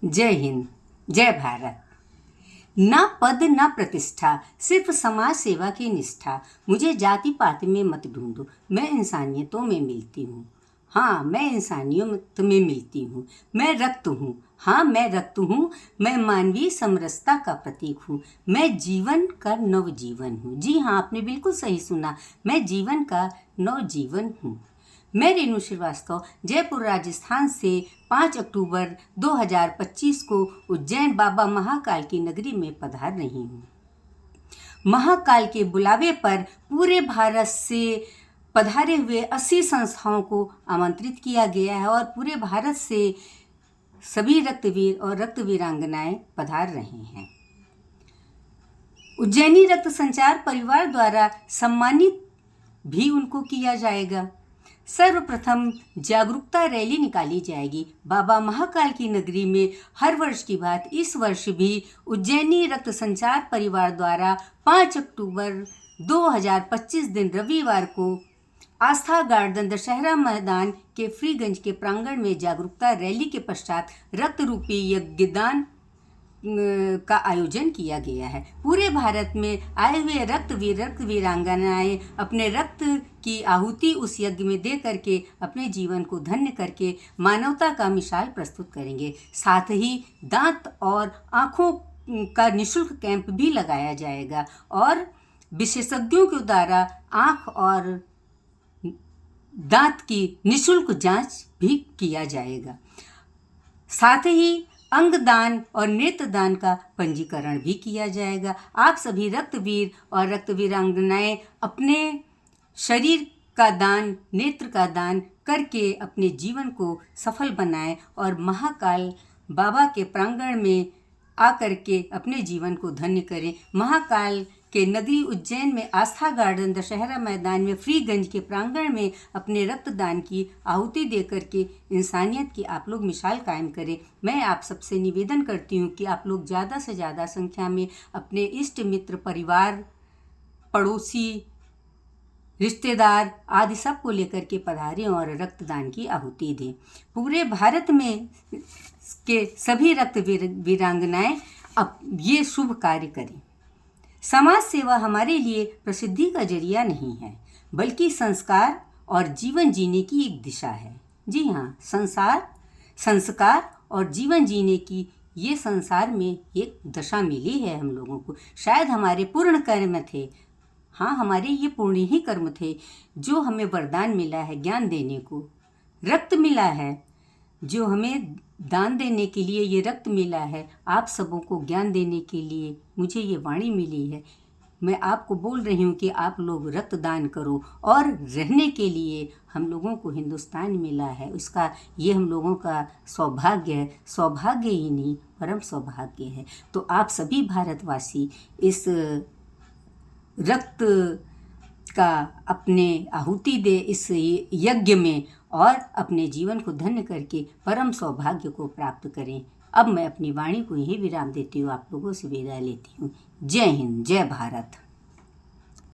जय हिंद, जय भारत। ना पद ना प्रतिष्ठा, सिर्फ समाज सेवा की निष्ठा। मुझे जाति पाति में मत ढूंढो, मैं इंसानियतों में मिलती हूँ। हाँ, मैं इंसानियत में मिलती हूँ। मैं रक्त हूँ, हाँ मैं रक्त हूँ। मैं मानवीय समरसता का प्रतीक हूँ। मैं जीवन का नवजीवन हूँ। जी हाँ, आपने बिल्कुल सही सुना, मैं जीवन का नवजीवन हूँ। मैं रेणु श्रीवास्तव जयपुर राजस्थान से 5 अक्टूबर 2025 को उज्जैन बाबा महाकाल की नगरी में पधार रही हूँ। महाकाल के बुलावे पर पूरे भारत से पधारे हुए 80 संस्थाओं को आमंत्रित किया गया है और पूरे भारत से सभी रक्तवीर और रक्तवीरांगनाएं पधार रहे हैं। उज्जैनी रक्त संचार परिवार द्वारा सम्मानित भी उनको किया जाएगा। सर्वप्रथम जागरूकता रैली निकाली जाएगी। बाबा महाकाल की नगरी में हर वर्ष की बात इस वर्ष भी उज्जैनी रक्त संचार परिवार द्वारा 5 अक्टूबर 2025 दिन रविवार को आस्था गार्डन दशहरा मैदान के फ्रीगंज के प्रांगण में जागरूकता रैली के पश्चात रक्त रूपी यज्ञदान का आयोजन किया गया है। पूरे भारत में आए हुए रक्त वीरांगनाएं अपने रक्त की आहुति उस यज्ञ में दे करके अपने जीवन को धन्य करके मानवता का मिसाल प्रस्तुत करेंगे। साथ ही दांत और आँखों का निःशुल्क कैंप भी लगाया जाएगा और विशेषज्ञों के द्वारा आँख और दांत की निःशुल्क जांच भी किया जाएगा। साथ ही अंगदान और नेत्रदान का पंजीकरण भी किया जाएगा। आप सभी रक्तवीर और रक्तवीरांगनाएं अपने शरीर का दान, नेत्र का दान करके अपने जीवन को सफल बनाएं और महाकाल बाबा के प्रांगण में आकर के अपने जीवन को धन्य करें। महाकाल के नगरी उज्जैन में आस्था गार्डन दशहरा मैदान में फ्रीगंज के प्रांगण में अपने रक्तदान की आहुति दे करके इंसानियत की आप लोग मिसाल कायम करें। मैं आप सबसे निवेदन करती हूँ कि आप लोग ज़्यादा से ज़्यादा संख्या में अपने इष्ट मित्र, परिवार, पड़ोसी, रिश्तेदार आदि सबको लेकर के पधारें और रक्तदान की आहुति दें। पूरे भारत में के सभी रक्त वीरांगनाएं अब ये शुभ कार्य करें। समाज सेवा हमारे लिए प्रसिद्धि का जरिया नहीं है, बल्कि संस्कार और जीवन जीने की एक दिशा है। जी हाँ, संस्कार और जीवन जीने की ये संसार में एक दशा मिली है हम लोगों को। शायद हमारे पूर्ण कर्म थे, हाँ हमारे ये पुण्य ही कर्म थे जो हमें वरदान मिला है ज्ञान देने को। रक्त मिला है जो हमें दान देने के लिए, ये रक्त मिला है आप सबों को ज्ञान देने के लिए। मुझे ये वाणी मिली है, मैं आपको बोल रही हूँ कि आप लोग रक्तदान करो। और रहने के लिए हम लोगों को हिंदुस्तान मिला है, उसका ये हम लोगों का सौभाग्य है। सौभाग्य ही नहीं, परम सौभाग्य है। तो आप सभी भारतवासी इस रक्त का अपने आहुति दे इस यज्ञ में और अपने जीवन को धन्य करके परम सौभाग्य को प्राप्त करें। अब मैं अपनी वाणी को यही विराम देती हूँ, आप लोगों से विदा लेती हूँ। जय हिंद, जय भारत।